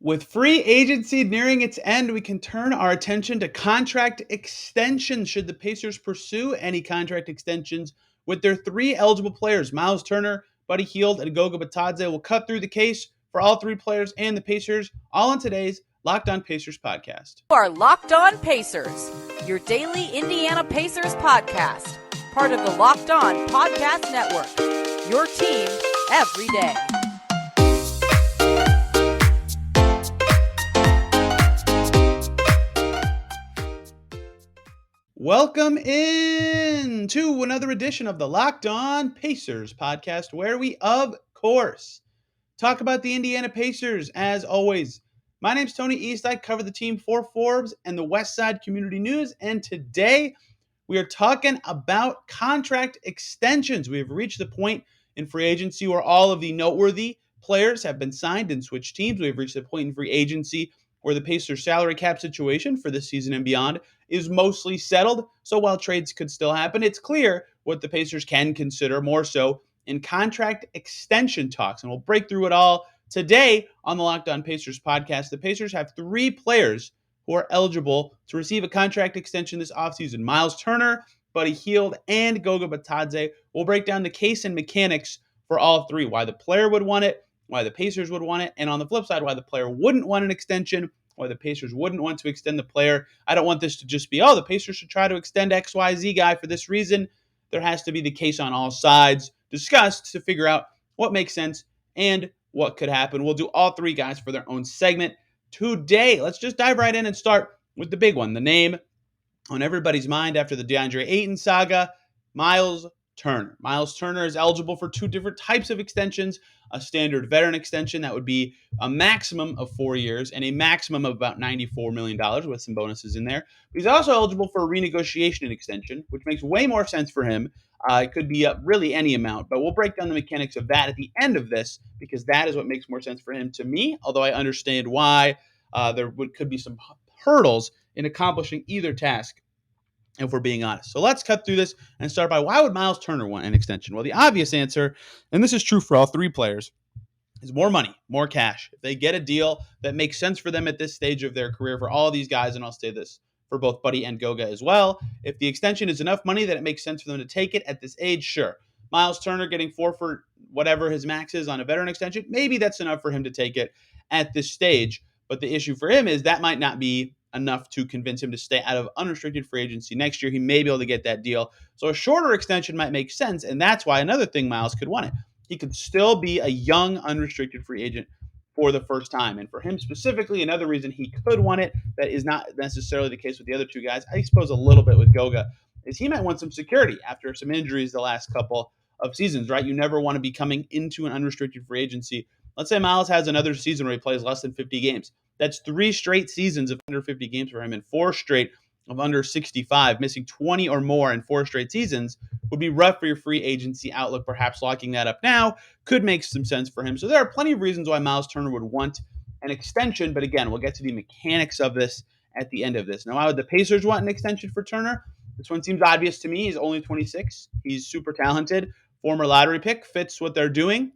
With free agency nearing its end, we can turn our attention to contract extensions. Should the Pacers pursue any contract extensions with their three eligible players, Myles Turner, Buddy Hield, and Goga Bitadze? We'll cut through the case for all three players and the Pacers, all in today's Locked On Pacers podcast. You are Locked On Pacers, your daily Indiana Pacers podcast, part of the Locked On Podcast Network, your team every day. Welcome in to another edition of the Locked On Pacers podcast, where we, of course, talk about the Indiana Pacers as always. My name's Tony East. I cover the team for Forbes and the West Side Community News, and today we are talking about contract extensions. We have reached the point in free agency where all of the noteworthy players have been signed and switched teams. We have reached the point in free agency where the Pacers salary cap situation for this season and beyond is mostly settled. So while trades could still happen, it's clear what the Pacers can consider more so in contract extension talks. And we'll break through it all today on the Locked On Pacers podcast. The Pacers have three players who are eligible to receive a contract extension this offseason: Myles Turner, Buddy Hield, and Goga Bitadze. We'll break down the case and mechanics for all three, why the player would want it, why the Pacers would want it, and on the flip side, why the player wouldn't want an extension, why the Pacers wouldn't want to extend the player. I don't want this to just be, the Pacers should try to extend XYZ guy for this reason. There has to be the case on all sides discussed to figure out what makes sense and what could happen. We'll do all three guys for their own segment today. Let's just dive right in and start with the big one, the name on everybody's mind after the DeAndre Ayton saga, Myles Turner. Myles Turner is eligible for two different types of extensions: a standard veteran extension that would be a maximum of 4 years and a maximum of about $94 million with some bonuses in there. But he's also eligible for a renegotiation and extension, which makes way more sense for him. It could be really any amount, but we'll break down the mechanics of that at the end of this because that is what makes more sense for him to me, although I understand why could be some hurdles in accomplishing either task, if we're being honest. So let's cut through this and start by, why would Myles Turner want an extension? Well, the obvious answer, and this is true for all three players, is more money, more cash. If they get a deal that makes sense for them at this stage of their career, for all of these guys, and I'll say this for both Buddy and Goga as well, if the extension is enough money that it makes sense for them to take it at this age, sure. Myles Turner getting 4 for whatever his max is on a veteran extension, maybe that's enough for him to take it at this stage. But the issue for him is that might not be enough to convince him to stay out of unrestricted free agency next year. He may be able to get that deal. So a shorter extension might make sense, and that's why another thing Myles could want it. He could still be a young unrestricted free agent for the first time. And for him specifically, another reason he could want it that is not necessarily the case with the other two guys, I suppose a little bit with Goga, is he might want some security after some injuries the last couple of seasons, right? You never want to be coming into an unrestricted free agency. Let's say Myles has another season where he plays less than 50 games. That's 3 straight seasons of under 50 games for him and 4 straight of under 65. Missing 20 or more in 4 straight seasons would be rough for your free agency outlook. Perhaps locking that up now could make some sense for him. So there are plenty of reasons why Myles Turner would want an extension. But again, we'll get to the mechanics of this at the end of this. Now, why would the Pacers want an extension for Turner? This one seems obvious to me. He's only 26. He's super talented. Former lottery pick, fits what they're doing.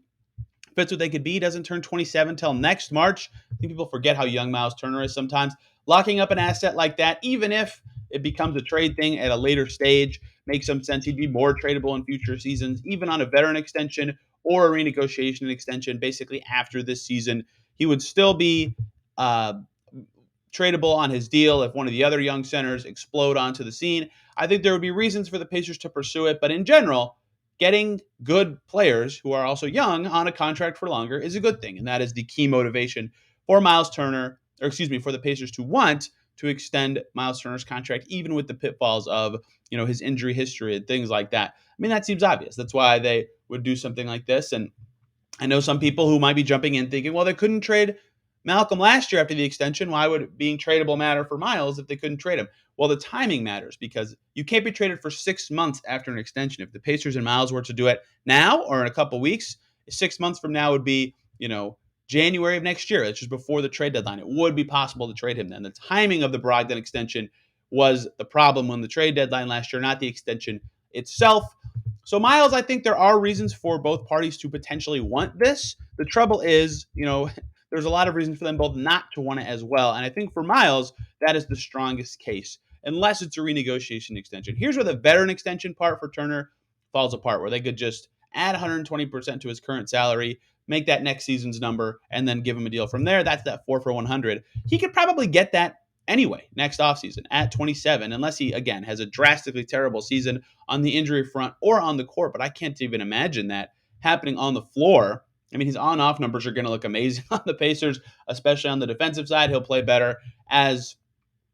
Fits what they could be. Doesn't turn 27 till next March. I think people forget how young Myles Turner is sometimes. Locking up an asset like that, even if it becomes a trade thing at a later stage, makes some sense. He'd be more tradable in future seasons, even on a veteran extension or a renegotiation extension. Basically, after this season, he would still be tradable on his deal if one of the other young centers explode onto the scene. I think there would be reasons for the Pacers to pursue it, but in general, getting good players who are also young on a contract for longer is a good thing. And that is the key motivation for Myles Turner, for the Pacers to want to extend Myles Turner's contract, even with the pitfalls of, his injury history and things like that. I mean, that seems obvious. That's why they would do something like this. And I know some people who might be jumping in thinking, well, they couldn't trade Malcolm last year after the extension. Why would being tradable matter for Myles if they couldn't trade him? Well, the timing matters because you can't be traded for 6 months after an extension. If the Pacers and Myles were to do it now or in a couple weeks, 6 months from now would be, January of next year. It's just before the trade deadline. It would be possible to trade him then. The timing of the Brogdon extension was the problem when the trade deadline last year, not the extension itself. So Myles, I think there are reasons for both parties to potentially want this. The trouble is, the there's a lot of reasons for them both not to want it as well. And I think for Myles, that is the strongest case, unless it's a renegotiation extension. Here's where the veteran extension part for Turner falls apart, where they could just add 120% to his current salary, make that next season's number, and then give him a deal from there. That's that 4 for 100. He could probably get that anyway next offseason at 27, unless he, again, has a drastically terrible season on the injury front or on the court. But I can't even imagine that happening on the floor. I mean, his on-off numbers are going to look amazing on the Pacers, especially on the defensive side. He'll play better as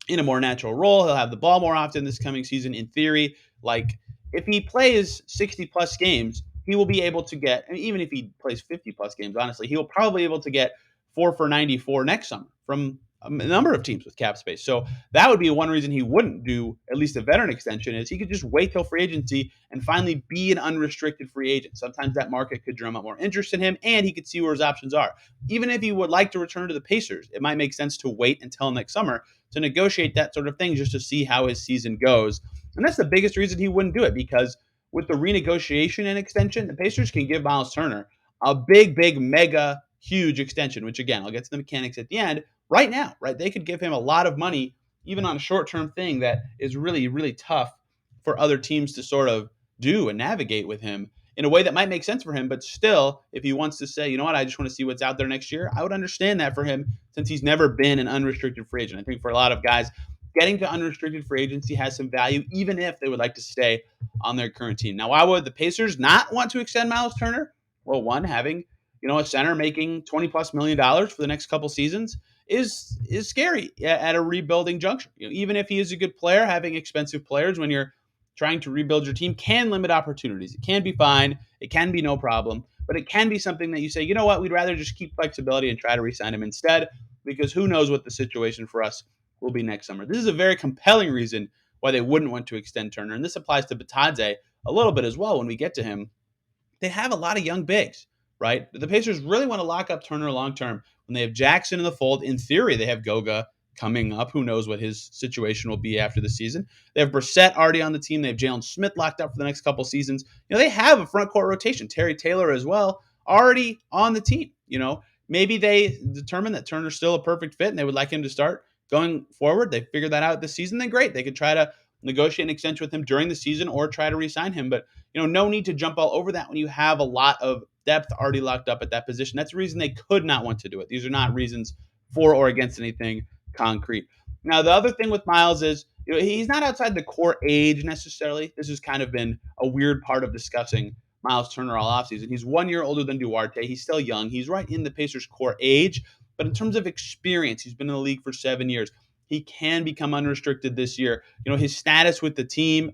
in a more natural role. He'll have the ball more often this coming season, in theory. Like, if he plays 60 plus games, he will be able to get, I mean, even if he plays 50 plus games, honestly, he will probably be able to get 4 for 94 next summer from a number of teams with cap space. So that would be one reason he wouldn't do at least a veteran extension, is he could just wait till free agency and finally be an unrestricted free agent. Sometimes that market could drum up more interest in him, and he could see where his options are. Even if he would like to return to the Pacers, it might make sense to wait until next summer to negotiate that sort of thing, just to see how his season goes. And that's the biggest reason he wouldn't do it, because with the renegotiation and extension, the Pacers can give Myles Turner a big, mega, huge extension, which, again, I'll get to the mechanics at the end. Right now, right? They could give him a lot of money, even on a short-term thing that is really tough for other teams to sort of do and navigate with him in a way that might make sense for him. But still, if he wants to say, you know what, I just want to see what's out there next year, I would understand that for him, since he's never been an unrestricted free agent. I think for a lot of guys, getting to unrestricted free agency has some value, even if they would like to stay on their current team. Now, why would the Pacers not want to extend Myles Turner? Well, one, having a center making $20+ million for the next couple seasons is scary at a rebuilding juncture. Even if he is a good player, having expensive players when you're trying to rebuild your team can limit opportunities. It can be fine. It can be no problem. But it can be something that you say, you know what, we'd rather just keep flexibility and try to re-sign him instead, because who knows what the situation for us will be next summer. This is a very compelling reason why they wouldn't want to extend Turner. And this applies to Bitadze a little bit as well when we get to him. They have a lot of young bigs, right? The Pacers really want to lock up Turner long term when they have Jackson in the fold. In theory, they have Goga coming up. Who knows what his situation will be after the season? They have Brissett already on the team. They have Jalen Smith locked up for the next couple seasons. They have a front court rotation. Terry Taylor as well, already on the team. Maybe they determine that Turner's still a perfect fit and they would like him to start going forward. They figured that out this season. Then great. They could try to negotiate an extension with him during the season or try to re-sign him. But no need to jump all over that when you have a lot of depth already locked up at that position. That's the reason they could not want to do it. These are not reasons for or against anything concrete. Now, the other thing with Myles is he's not outside the core age necessarily. This has kind of been a weird part of discussing Myles Turner all offseason. He's 1 year older than Duarte. He's still young. He's right in the Pacers' core age. But in terms of experience, he's been in the league for 7 years. He can become unrestricted this year. His status with the team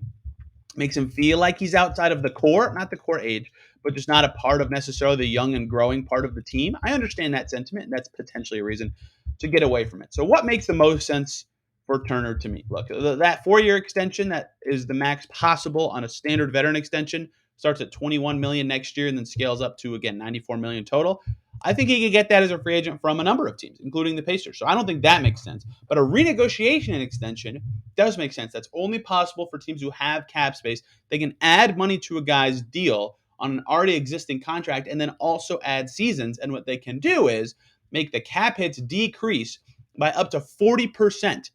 makes him feel like he's outside of the core, not the core age, but just not a part of necessarily the young and growing part of the team. I understand that sentiment, and that's potentially a reason to get away from it. So what makes the most sense for Turner to me? Look, that 4 year extension that is the max possible on a standard veteran extension starts at $21 million next year and then scales up to, again, $94 million total. I think he could get that as a free agent from a number of teams, including the Pacers. So I don't think that makes sense. But a renegotiation and extension does make sense. That's only possible for teams who have cap space. They can add money to a guy's deal on an already existing contract and then also add seasons. And what they can do is make the cap hits decrease by up to 40%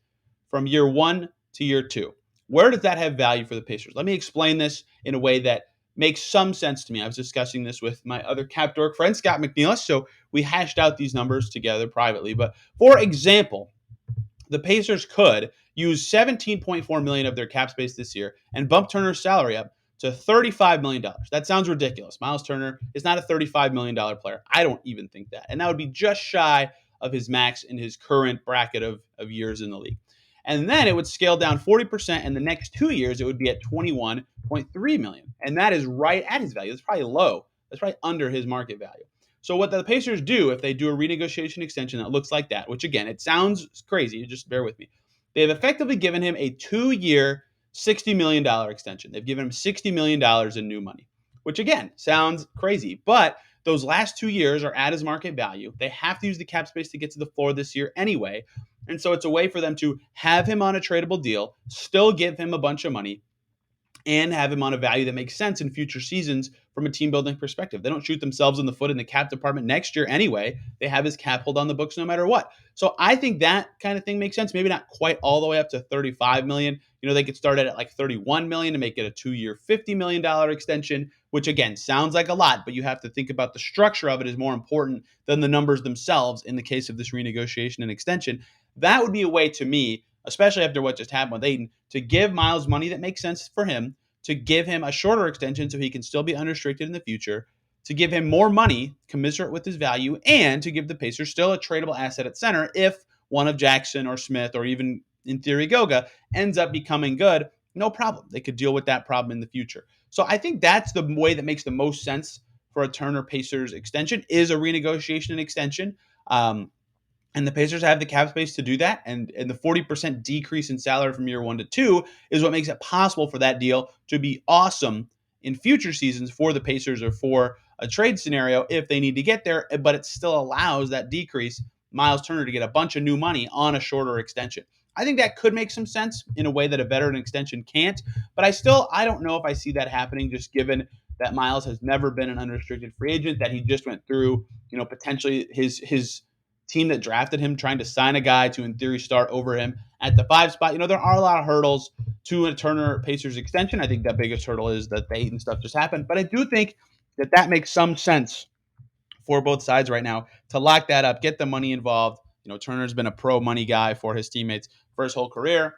from year 1 to year 2. Where does that have value for the Pacers? Let me explain this in a way that makes some sense to me. I was discussing this with my other Cap Dork friend, Scott McNeilis, so we hashed out these numbers together privately. But for example, the Pacers could use $17.4 million of their cap space this year and bump Turner's salary up to $35 million. That sounds ridiculous. Myles Turner is not a $35 million player. I don't even think that. And that would be just shy of his max in his current bracket of years in the league. And then it would scale down 40%. And the next 2 years, it would be at $21.3 million. And that is right at his value. That's probably low. That's probably under his market value. So what the Pacers do, if they do a renegotiation extension that looks like that, which again, it sounds crazy, just bear with me. They have effectively given him a 2-year, $60 million extension. They've given him $60 million in new money, which again, sounds crazy. But those last 2 years are at his market value. They have to use the cap space to get to the floor this year anyway. And so it's a way for them to have him on a tradable deal, still give him a bunch of money, and have him on a value that makes sense in future seasons from a team building perspective. They don't shoot themselves in the foot in the cap department next year anyway. They have his cap hold on the books no matter what. So I think that kind of thing makes sense. Maybe not quite all the way up to 35 million. They could start at like 31 million to make it a 2-year, $50 million extension, which again sounds like a lot, but you have to think about the structure of it is more important than the numbers themselves in the case of this renegotiation and extension. That would be a way to me, especially after what just happened with Aiden, to give Myles money that makes sense for him, to give him a shorter extension so he can still be unrestricted in the future, to give him more money commensurate with his value, and to give the Pacers still a tradable asset at center if one of Jackson or Smith or even in theory Goga ends up becoming good. No problem. They could deal with that problem in the future. So I think that's the way that makes the most sense for a Turner Pacers extension is a renegotiation and extension. And the Pacers have the cap space to do that. And the 40% decrease in salary from year 1 to 2 is what makes it possible for that deal to be awesome in future seasons for the Pacers or for a trade scenario if they need to get there. But it still allows that decrease, Myles Turner, to get a bunch of new money on a shorter extension. I think that could make some sense in a way that a veteran extension can't. But I don't know if I see that happening, just given that Myles has never been an unrestricted free agent, that he just went through, potentially his team that drafted him trying to sign a guy to, in theory, start over him at the 5 spot. There are a lot of hurdles to a Turner Pacers extension. I think the biggest hurdle is that the Ayton stuff just happened. But I do think that makes some sense for both sides right now to lock that up, get the money involved. Turner's been a pro money guy for his teammates for his whole career,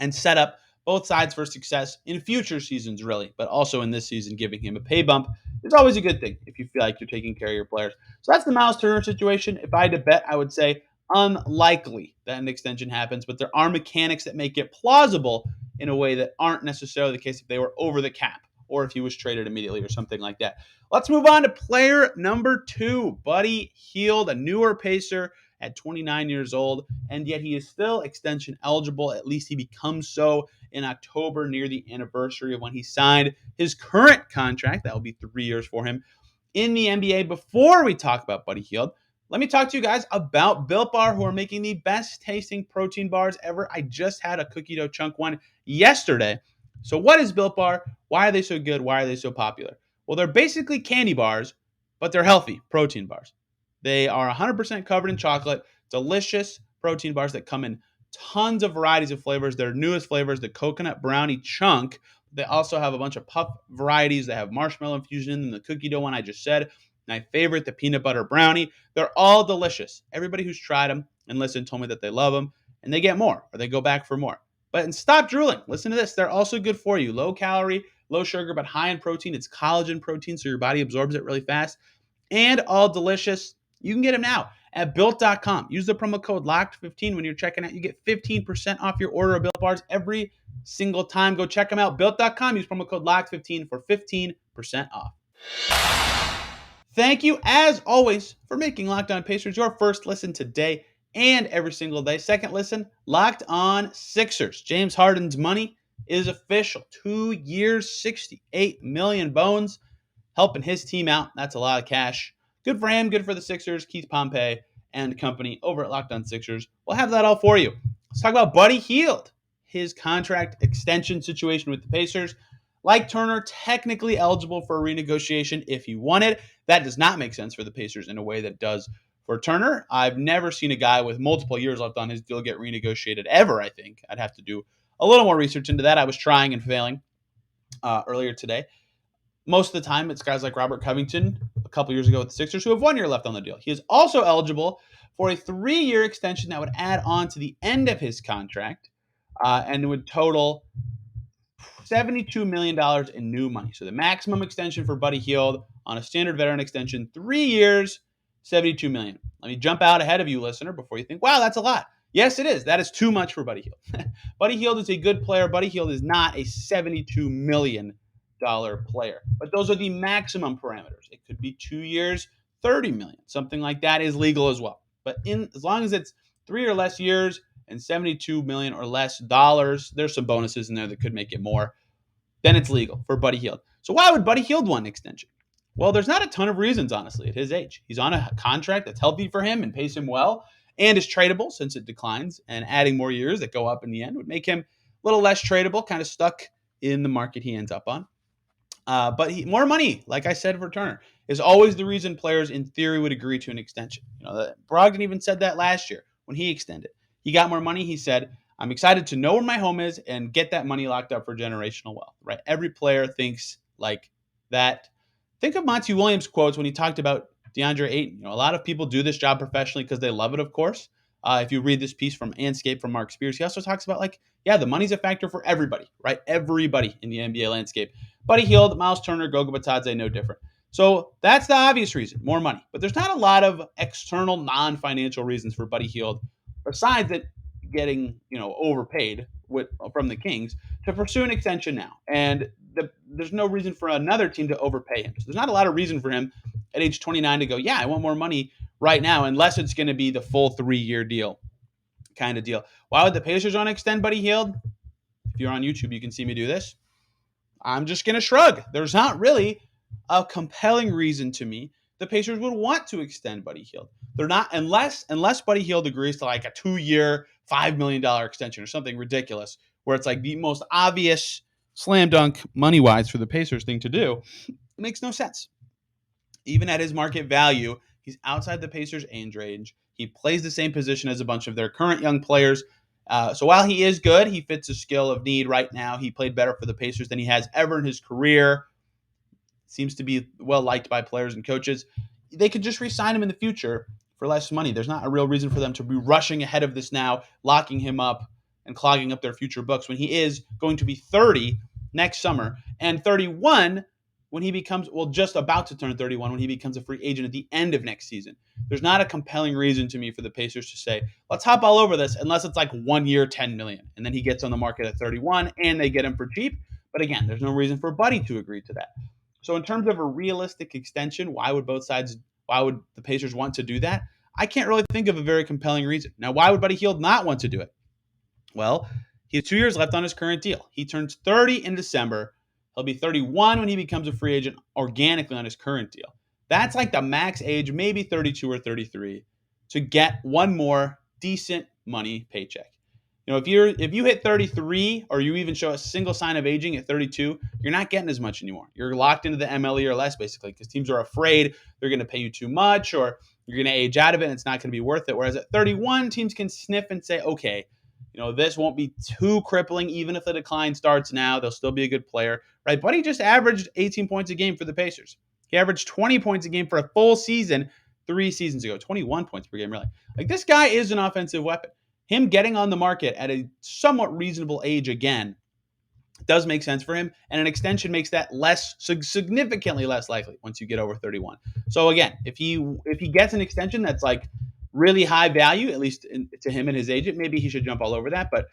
and set up both sides for success in future seasons, really, but also in this season, giving him a pay bump is always a good thing if you feel like you're taking care of your players. So that's the Myles Turner situation. If I had to bet, I would say unlikely that an extension happens, but there are mechanics that make it plausible in a way that aren't necessarily the case if they were over the cap or if he was traded immediately or something like that. Let's move on to player number 2, Buddy Hield, a newer Pacer at 29 years old, and yet he is still extension eligible. At least he becomes so in October, near the anniversary of when he signed his current contract. That will be 3 years for him in the NBA. Before we talk about Buddy Hield, let me talk to you guys about Built Bar, who are making the best tasting protein bars ever. I just had a cookie dough chunk one yesterday. So what is Built Bar? Why are they so good? Why are they so popular? Well, they're basically candy bars, but they're healthy protein bars. They are 100% covered in chocolate, delicious protein bars that come in tons of varieties of flavors. Their newest flavor is the coconut brownie chunk. They also have a bunch of puff varieties. They have marshmallow infusion in them, the cookie dough one I just said. My favorite, the peanut butter brownie. They're all delicious. Everybody who's tried them and listened told me that they love them, and they get more or they go back for more. But stop drooling. Listen to this. They're also good for you. Low calorie, low sugar, but high in protein. It's collagen protein, so your body absorbs it really fast. And all delicious. You can get them now at built.com. Use the promo code LOCKED15 when you're checking out. You get 15% off your order of Built Bars every single time. Go check them out. Built.com. Use promo code LOCKED15 for 15% off. Thank you, as always, for making Locked On Pacers your first listen today and every single day. Second listen, Locked On Sixers. James Harden's money is official. 2 years, 68 million bones, helping his team out. That's a lot of cash. Good for him, good for the Sixers, Keith Pompey and company over at Locked On Sixers. We'll have that all for you. Let's talk about Buddy Hield, his contract extension situation with the Pacers. Like Turner, technically eligible for a renegotiation if he wanted. That does not make sense for the Pacers in a way that does for Turner. I've never seen a guy with multiple years left on his deal get renegotiated ever, I think. I'd have to do a little more research into that. I was trying and failing earlier today. Most of the time, it's guys like Robert Covington a couple years ago with the Sixers who have 1 year left on the deal. He is also eligible for a 3-year extension that would add on to the end of his contract and would total $72 million in new money. So the maximum extension for Buddy Hield on a standard veteran extension, 3 years, $72 million. Let me jump out ahead of you, listener, before you think, wow, that's a lot. Yes, it is. That is too much for Buddy Hield. Buddy Hield is a good player. Buddy Hield is not a $72 million player. But those are the maximum parameters. It could be 2 years, $30 million. Something like that is legal as well. But as long as it's 3 or less years and $72 million or less dollars, there's some bonuses in there that could make it more, then it's legal for Buddy Hield. So why would Buddy Hield want an extension? Well, there's not a ton of reasons, honestly, at his age. He's on a contract that's healthy for him and pays him well and is tradable since it declines, and adding more years that go up in the end would make him a little less tradable, kind of stuck in the market he ends up on. More money, like I said for Turner, is always the reason players in theory would agree to an extension. Brogdon even said that last year when he extended. He got more money. He said, "I'm excited to know where my home is and get that money locked up for generational wealth." Right? Every player thinks like that. Think of Monty Williams' quotes when he talked about DeAndre Ayton. A lot of people do this job professionally because they love it, of course. If you read this piece from Anscape from Mark Spears, he also talks about yeah, the money's a factor for everybody, right? Everybody in the NBA landscape. Buddy Hield, Myles Turner, Goga Bitadze, no different. So that's the obvious reason, more money. But there's not a lot of external, non-financial reasons for Buddy Hield, besides that getting overpaid from the Kings to pursue an extension now. And there's no reason for another team to overpay him. So there's not a lot of reason for him at age 29 to go, yeah, I want more money right now, unless it's going to be the full 3-year deal kind of deal. Why would the Pacers want to extend Buddy Hield? If you're on YouTube, you can see me do this. I'm just going to shrug. There's not really a compelling reason to me the Pacers would want to extend Buddy Hield. They're not, unless Buddy Hield agrees to like a 2-year, $5 million extension or something ridiculous, where it's like the most obvious slam dunk money wise for the Pacers thing to do. It makes no sense. Even at his market value, he's outside the Pacers' age range. He plays the same position as a bunch of their current young players. So while he is good, he fits a skill of need right now. He played better for the Pacers than he has ever in his career. Seems to be well liked by players and coaches. They could just re-sign him in the future for less money. There's not a real reason for them to be rushing ahead of this now, locking him up and clogging up their future books when he is going to be 30 next summer and 31 when he becomes, just about to turn 31 when he becomes a free agent at the end of next season. There's not a compelling reason to me for the Pacers to say, let's hop all over this, unless it's like 1 year, $10 million. And then he gets on the market at 31 and they get him for cheap. But again, there's no reason for Buddy to agree to that. So in terms of a realistic extension, why would the Pacers want to do that? I can't really think of a very compelling reason. Now, why would Buddy Hield not want to do it? Well, he has 2 years left on his current deal. He turns 30 in December. He'll be 31 when he becomes a free agent organically on his current deal. That's like the max age, maybe 32 or 33, to get one more decent money paycheck. If you hit 33 or you even show a single sign of aging at 32, you're not getting as much anymore. You're locked into the MLE or less, basically, because teams are afraid they're going to pay you too much or you're going to age out of it and it's not going to be worth it. Whereas at 31, teams can sniff and say, okay, this won't be too crippling. Even if the decline starts now, they'll still be a good player, right? But he just averaged 18 points a game for the Pacers. He averaged 20 points a game for a full season 3 seasons ago, 21 points per game, really. Like, this guy is an offensive weapon. Him getting on the market at a somewhat reasonable age again does make sense for him, and an extension makes that significantly less likely once you get over 31. So again, if he gets an extension that's like really high value, at least to him and his agent, maybe he should jump all over that. But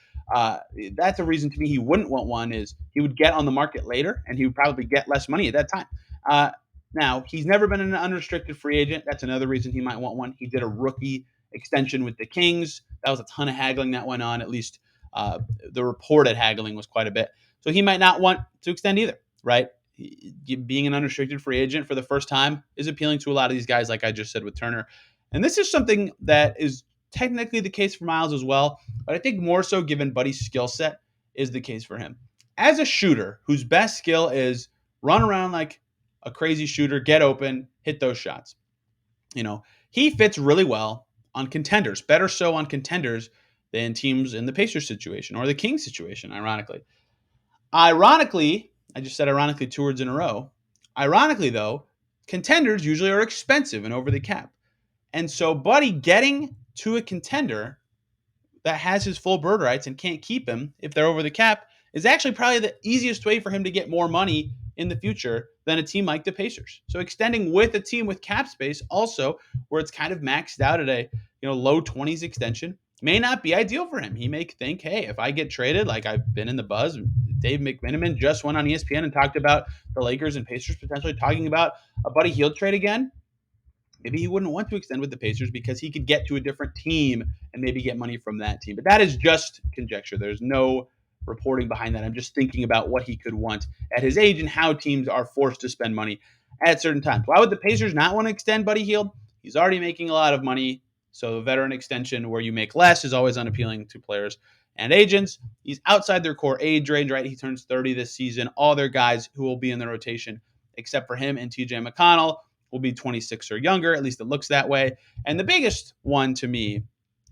that's a reason to me he wouldn't want one, is he would get on the market later and he would probably get less money at that time. Now, he's never been an unrestricted free agent. That's another reason he might want one. He did a rookie extension with the Kings. That was a ton of haggling that went on. At least the reported haggling was quite a bit. So he might not want to extend either, right? Being an unrestricted free agent for the first time is appealing to a lot of these guys, like I just said with Turner. And this is something that is technically the case for Myles as well, but I think more so given Buddy's skill set is the case for him. As a shooter whose best skill is run around like a crazy shooter, get open, hit those shots. He fits really well on contenders, better so on contenders than teams in the Pacers situation or the Kings situation, ironically. I just said ironically 2 words in a row. Ironically, though, contenders usually are expensive and over the cap. And so Buddy getting to a contender that has his full bird rights and can't keep him if they're over the cap is actually probably the easiest way for him to get more money in the future than a team like the Pacers. So extending with a team with cap space also, where it's kind of maxed out at a low 20s extension, may not be ideal for him. He may think, hey, if I get traded, like I've been in the buzz, Dave McMenamin just went on ESPN and talked about the Lakers and Pacers potentially talking about a Buddy Hield trade again. Maybe he wouldn't want to extend with the Pacers because he could get to a different team and maybe get money from that team. But that is just conjecture. There's no reporting behind that. I'm just thinking about what he could want at his age and how teams are forced to spend money at certain times. Why would the Pacers not want to extend Buddy Hield? He's already making a lot of money. So a veteran extension where you make less is always unappealing to players and agents. He's outside their core age range, right? He turns 30 this season. All their guys who will be in the rotation, except for him and TJ McConnell, will be 26 or younger. At least it looks that way. And the biggest one to me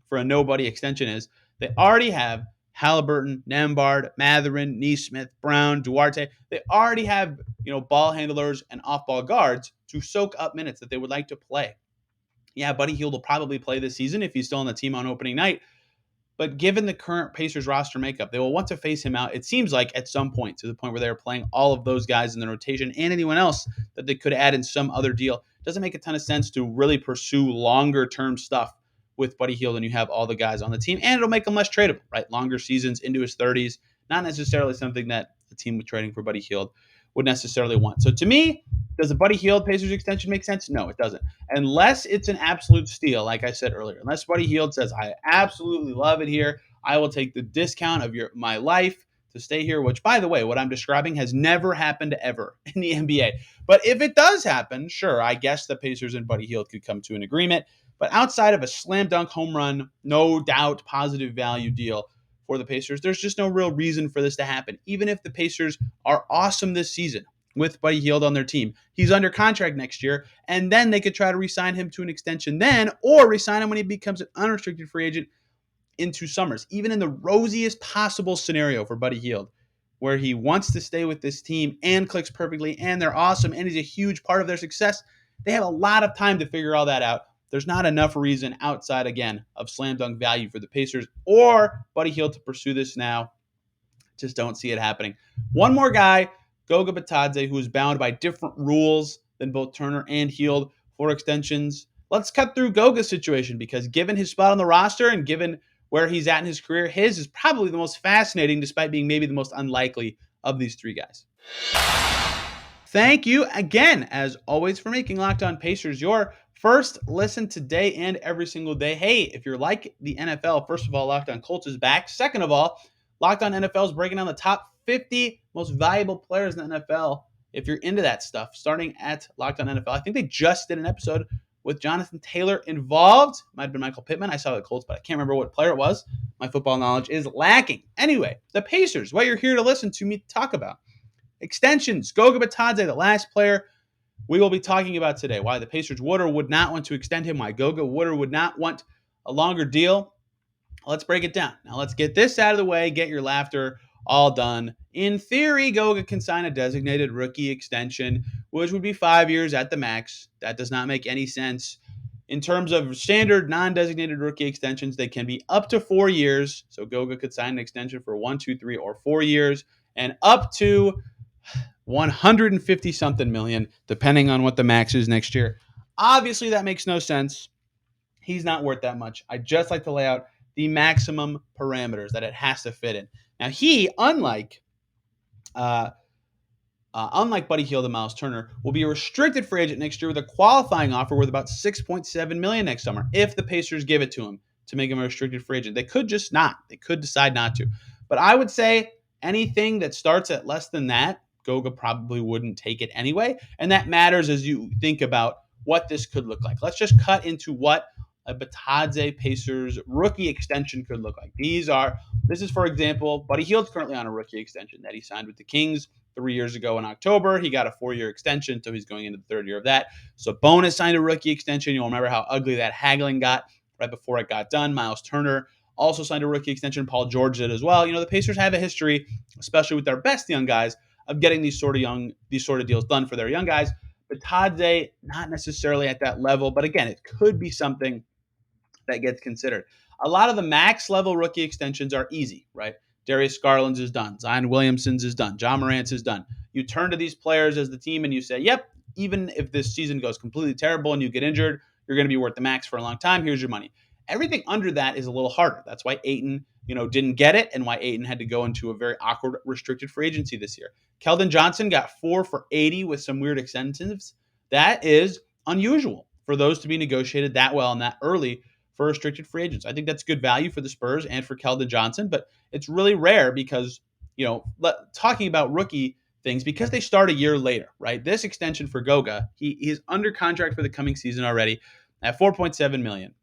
for a nobody extension is they already have Halliburton, Nembhard, Matherin, Neesmith, Brown, Duarte. They already have, ball handlers and off-ball guards to soak up minutes that they would like to play. Yeah, Buddy Hield will probably play this season if he's still on the team on opening night. But given the current Pacers roster makeup, they will want to phase him out, it seems like, at some point, to the point where they're playing all of those guys in the rotation and anyone else that they could add in some other deal. It doesn't make a ton of sense to really pursue longer-term stuff with Buddy Hield when you have all the guys on the team, and it'll make him less tradable, right? Longer seasons into his 30s, not necessarily something that the team trading for Buddy Hield would necessarily want. So to me, does a Buddy Hield Pacers extension make sense? No, it doesn't. Unless it's an absolute steal, like I said earlier. Unless Buddy Hield says, I absolutely love it here. I will take the discount of my life to stay here, which, by the way, what I'm describing has never happened ever in the NBA. But if it does happen, sure, I guess the Pacers and Buddy Hield could come to an agreement. But outside of a slam dunk home run, no doubt positive value deal for the Pacers, there's just no real reason for this to happen. Even if the Pacers are awesome this season with Buddy Hield on their team, he's under contract next year, and then they could try to re-sign him to an extension then, or re-sign him when he becomes an unrestricted free agent in 2 summers. Even in the rosiest possible scenario for Buddy Hield, where he wants to stay with this team and clicks perfectly and they're awesome and he's a huge part of their success, they have a lot of time to figure all that out. There's not enough reason outside, again, of slam dunk value for the Pacers or Buddy Hield to pursue this now. Just don't see it happening. One more guy, Goga Bitadze, who is bound by different rules than both Turner and Hield for extensions. Let's cut through Goga's situation because given his spot on the roster and given where he's at in his career, his is probably the most fascinating despite being maybe the most unlikely of these 3 guys. Thank you again, as always, for making Locked On Pacers your first listen today and every single day. Hey, if you're like the NFL, first of all, Locked On Colts is back. Second of all, Locked On NFL is breaking down the top 50 most valuable players in the NFL. If you're into that stuff, starting at Locked On NFL, I think they just did an episode with Jonathan Taylor involved. Might have been Michael Pittman. I saw the Colts, but I can't remember what player it was. My football knowledge is lacking. Anyway, the Pacers, what you're here to listen to me talk about. Extensions, Goga Bitadze, the last player we will be talking about today. Why the Pacers would or would not want to extend him. Why Goga would or would not want a longer deal. Let's break it down. Now let's get this out of the way. Get your laughter all done. In theory, Goga can sign a designated rookie extension, which would be 5 years at the max. That does not make any sense. In terms of standard non-designated rookie extensions, they can be up to 4 years. So Goga could sign an extension for 1, 2, 3, or 4 years, and up to 150 something million, depending on what the max is next year. Obviously, that makes no sense. He's not worth that much. I just like to lay out the maximum parameters that it has to fit in. Now, he, unlike Buddy Hield and Myles Turner, will be a restricted free agent next year with a qualifying offer worth about $6.7 million next summer if the Pacers give it to him to make him a restricted free agent. They could just not. They could decide not to. But I would say anything that starts at less than that, Goga probably wouldn't take it anyway. And that matters as you think about what this could look like. Let's just cut into what a Bitadze Pacers rookie extension could look like. This is, for example, Buddy Hield's currently on a rookie extension that he signed with the Kings 3 years ago in October. He got a 4-year extension, so he's going into the 3rd year of that. So Bonus signed a rookie extension. You'll remember how ugly that haggling got right before it got done. Myles Turner also signed a rookie extension. Paul George did as well. The Pacers have a history, especially with their best young guys, of getting these sort of deals done for their young guys. Bitadze, not necessarily at that level, but again, it could be something that gets considered. A lot of the max level rookie extensions are easy, right? Darius Garland's is done. Zion Williamson's is done. John Morant's is done. You turn to these players as the team and you say, yep, even if this season goes completely terrible and you get injured, you're going to be worth the max for a long time. Here's your money. Everything under that is a little harder. That's why Ayton, didn't get it and why Ayton had to go into a very awkward restricted free agency this year. Keldon Johnson got 4 for $80 with some weird incentives. That is unusual for those to be negotiated that well and that early for restricted free agents. I think that's good value for the Spurs and for Keldon Johnson, but it's really rare because, talking about rookie things, because they start a year later, right? This extension for Goga, he is under contract for the coming season already at $4.7 million.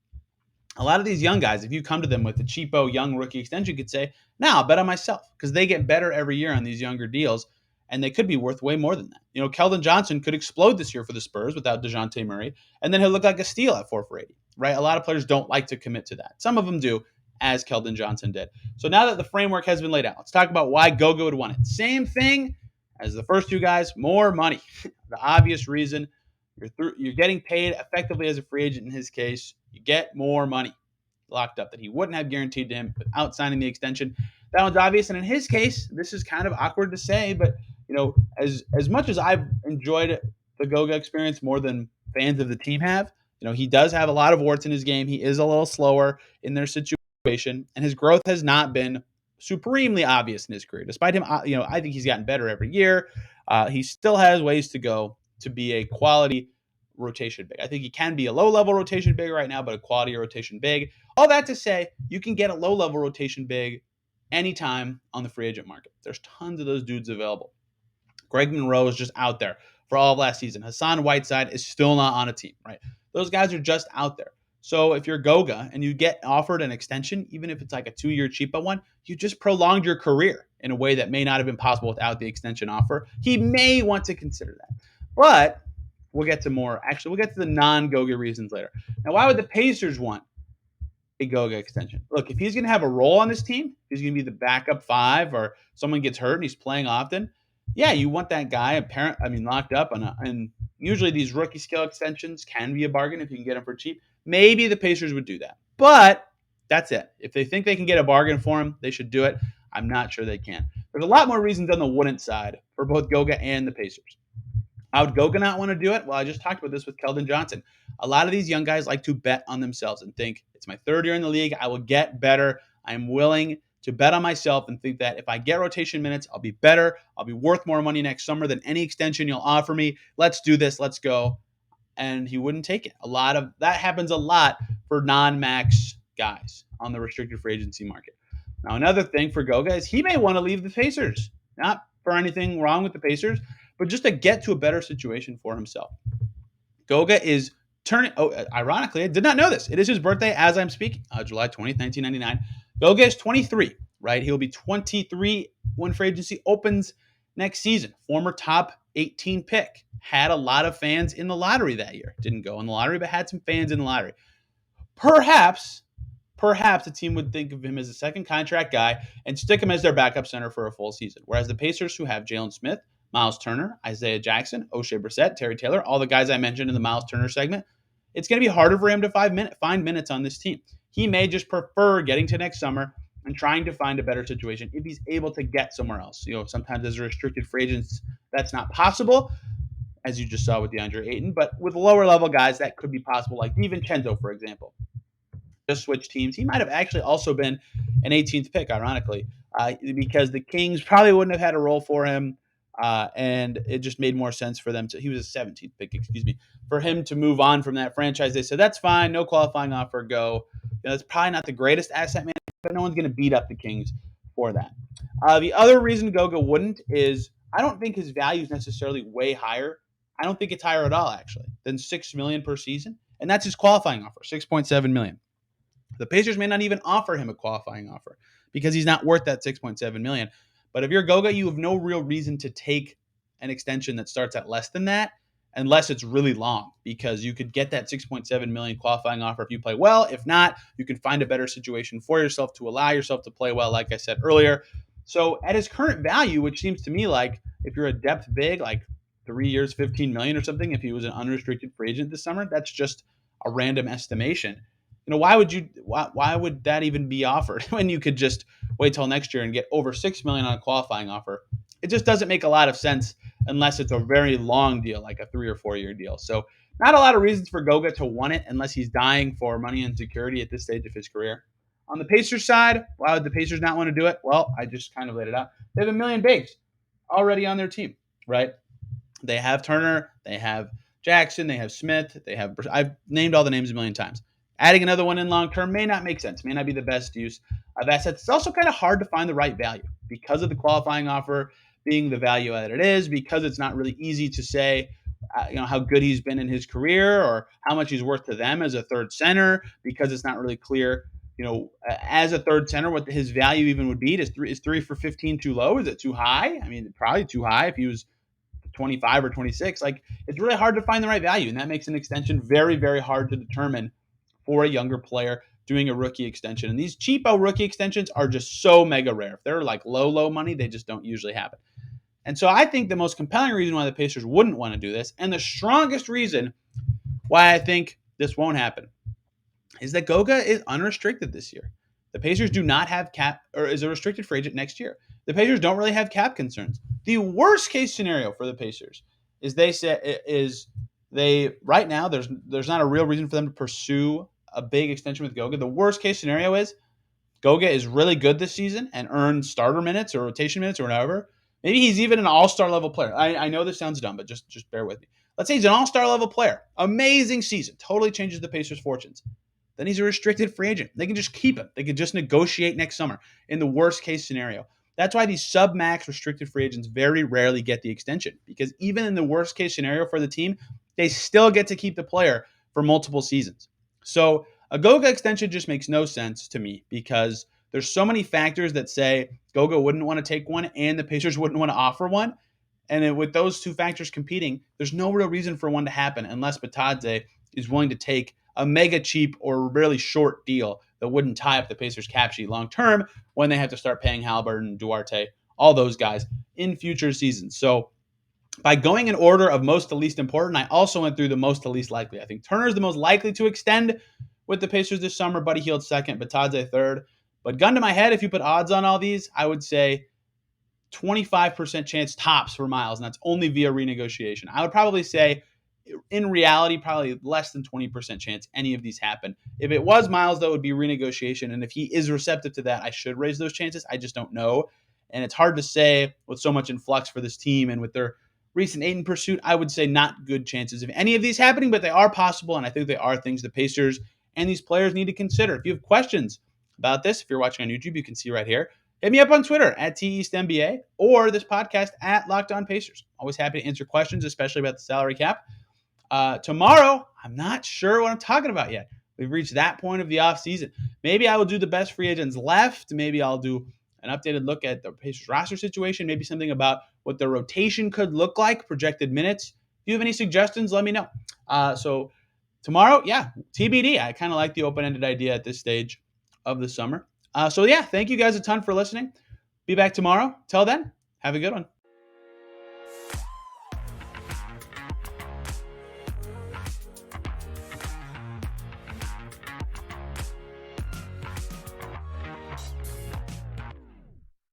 A lot of these young guys, if you come to them with a cheapo young rookie extension, you could say, "Now I'll bet on myself," because they get better every year on these younger deals, and they could be worth way more than that. Keldon Johnson could explode this year for the Spurs without DeJounte Murray, and then he'll look like a steal at 4 for 80, right? A lot of players don't like to commit to that. Some of them do, as Keldon Johnson did. So now that the framework has been laid out, let's talk about why Goga would want it. Same thing as the first two guys, more money. The obvious reason you're getting paid effectively as a free agent in his case. You get more money locked up that he wouldn't have guaranteed to him without signing the extension. That one's obvious. And in his case, this is kind of awkward to say, but as much as I've enjoyed the Goga experience more than fans of the team have, he does have a lot of warts in his game. He is a little slower in their situation, and his growth has not been supremely obvious in his career. Despite him, I think he's gotten better every year. He still has ways to go to be a quality rotation big. I think he can be a low level rotation big right now, but a quality rotation big. All that to say, you can get a low level rotation big anytime on the free agent market. There's tons of those dudes available. Greg Monroe is just out there for all of last season. Hassan Whiteside is still not on a team, right? Those guys are just out there. So if you're Goga and you get offered an extension, even if it's like a 2-year cheapo one, you just prolonged your career in a way that may not have been possible without the extension offer. He may want to consider that. But we'll get to more. Actually, we'll get to the non-Goga reasons later. Now, why would the Pacers want a Goga extension? Look, if he's going to have a role on this team, he's going to be the backup five, or someone gets hurt and he's playing often. Yeah, you want that guy locked up and usually these rookie scale extensions can be a bargain if you can get them for cheap. Maybe the Pacers would do that, but that's it. If they think they can get a bargain for him, they should do it. I'm not sure they can. There's a lot more reasons on the wouldn't side for both Goga and the Pacers. How would Goga not want to do it? Well, I just talked about this with Keldon Johnson. A lot of these young guys like to bet on themselves and think, it's my third year in the league. I will get better. I'm willing to bet on myself and think that if I get rotation minutes, I'll be better. I'll be worth more money next summer than any extension you'll offer me. Let's do this. Let's go. And he wouldn't take it. A lot of that happens a lot for non-max guys on the restricted free agency market. Now, another thing for Goga is he may want to leave the Pacers. Not for anything wrong with the Pacers, but just to get to a better situation for himself. Goga is turning, ironically, I did not know this. It is his birthday as I'm speaking, July 20th, 1999. Goga is 23, right? He'll be 23 when free agency opens next season. Former top 18 pick. Had a lot of fans in the lottery that year. Didn't go in the lottery, but had some fans in the lottery. Perhaps a team would think of him as a second contract guy and stick him as their backup center for a full season. Whereas the Pacers, who have Jalen Smith, Myles Turner, Isaiah Jackson, O'Shea Brissett, Terry Taylor, all the guys I mentioned in the Myles Turner segment, it's going to be harder for him to find minutes on this team. He may just prefer getting to next summer and trying to find a better situation if he's able to get somewhere else. Sometimes as a restricted free agent, that's not possible, as you just saw with DeAndre Ayton. But with lower level guys, that could be possible, like DiVincenzo, for example. Just switch teams. He might have actually also been an 18th pick, ironically, because the Kings probably wouldn't have had a role for him, and it just made more sense for them to. He was a 17th pick, for him to move on from that franchise. They said that's fine, no qualifying offer, go. That's probably not the greatest asset management, but no one's going to beat up the Kings for that. The other reason Goga wouldn't is I don't think his value is necessarily way higher. I don't think it's higher at all, actually, than $6 million per season, and that's his qualifying offer, $6.7 million. The Pacers may not even offer him a qualifying offer because he's not worth that $6.7 million. But if you're Goga, you have no real reason to take an extension that starts at less than that, unless it's really long, because you could get that $6.7 million qualifying offer if you play well. If not, you can find a better situation for yourself to allow yourself to play well, like I said earlier. So at his current value, which seems to me like if you're a depth big, like 3 years, $15 million or something, if he was an unrestricted free agent this summer, that's just a random estimation. Why would that even be offered when you could just wait till next year and get over $6 million on a qualifying offer? It just doesn't make a lot of sense unless it's a very long deal, like a 3 or 4 year deal. So not a lot of reasons for Goga to want it unless he's dying for money and security at this stage of his career. On the Pacers side, why would the Pacers not want to do it? Well, I just kind of laid it out. They have a million bigs already on their team, right? They have Turner, they have Jackson, they have Smith, I've named all the names a million times. Adding another one in long term may not make sense, may not be the best use of assets. It's also kind of hard to find the right value because of the qualifying offer being the value that it is, because it's not really easy to say how good he's been in his career or how much he's worth to them as a third center, because it's not really clear, as a third center, what his value even would be. Is three for 15 too low? Is it too high? I mean, probably too high if he was 25 or 26. Like, it's really hard to find the right value, and that makes an extension very, very hard to determine for a younger player doing a rookie extension. And these cheapo rookie extensions are just so mega rare. If they're like low money, they just don't usually happen. And so I think the most compelling reason why the Pacers wouldn't want to do this, and the strongest reason why I think this won't happen, is that Goga is unrestricted this year. The Pacers do not have cap, or is a restricted free agent next year. The Pacers don't really have cap concerns. The worst case scenario for the Pacers is they right now there's not a real reason for them to pursue a big extension with Goga. The worst case scenario is Goga is really good this season and earns starter minutes or rotation minutes or whatever. Maybe he's even an all-star level player. I know this sounds dumb, but just bear with me. Let's say he's an all-star level player. Amazing season. Totally changes the Pacers' fortunes. Then he's a restricted free agent. They can just keep him. They could just negotiate next summer in the worst case scenario. That's why these sub-max restricted free agents very rarely get the extension, because even in the worst case scenario for the team, they still get to keep the player for multiple seasons. So a Goga extension just makes no sense to me, because there's so many factors that say Goga wouldn't want to take one and the Pacers wouldn't want to offer one. And with those two factors competing, there's no real reason for one to happen unless Bitadze is willing to take a mega cheap or really short deal that wouldn't tie up the Pacers cap sheet long term when they have to start paying Halliburton, Duarte, all those guys in future seasons. So by going in order of most to least important, I also went through the most to least likely. I think Turner is the most likely to extend with the Pacers this summer. Buddy Hield second, Bitadze third. But gun to my head, if you put odds on all these, I would say 25% chance tops for Myles, and that's only via renegotiation. I would probably say, in reality, probably less than 20% chance any of these happen. If it was Myles, that would be renegotiation, and if he is receptive to that, I should raise those chances. I just don't know, and it's hard to say with so much in flux for this team and with their recent Aiden pursuit. I would say not good chances of any of these happening, but they are possible, and I think they are things the Pacers and these players need to consider. If you have questions about this, if you're watching on YouTube, you can see right here. Hit me up on Twitter at TEastNBA or this podcast at Locked On Pacers. Always happy to answer questions, especially about the salary cap. Tomorrow, I'm not sure what I'm talking about yet. We've reached that point of the offseason. Maybe I will do the best free agents left. Maybe I'll do an updated look at the Pacers roster situation. Maybe something about what the rotation could look like, projected minutes. If you have any suggestions, let me know. So tomorrow, yeah, TBD. I kind of like the open-ended idea at this stage of the summer. So yeah, thank you guys a ton for listening. Be back tomorrow. Till then, have a good one.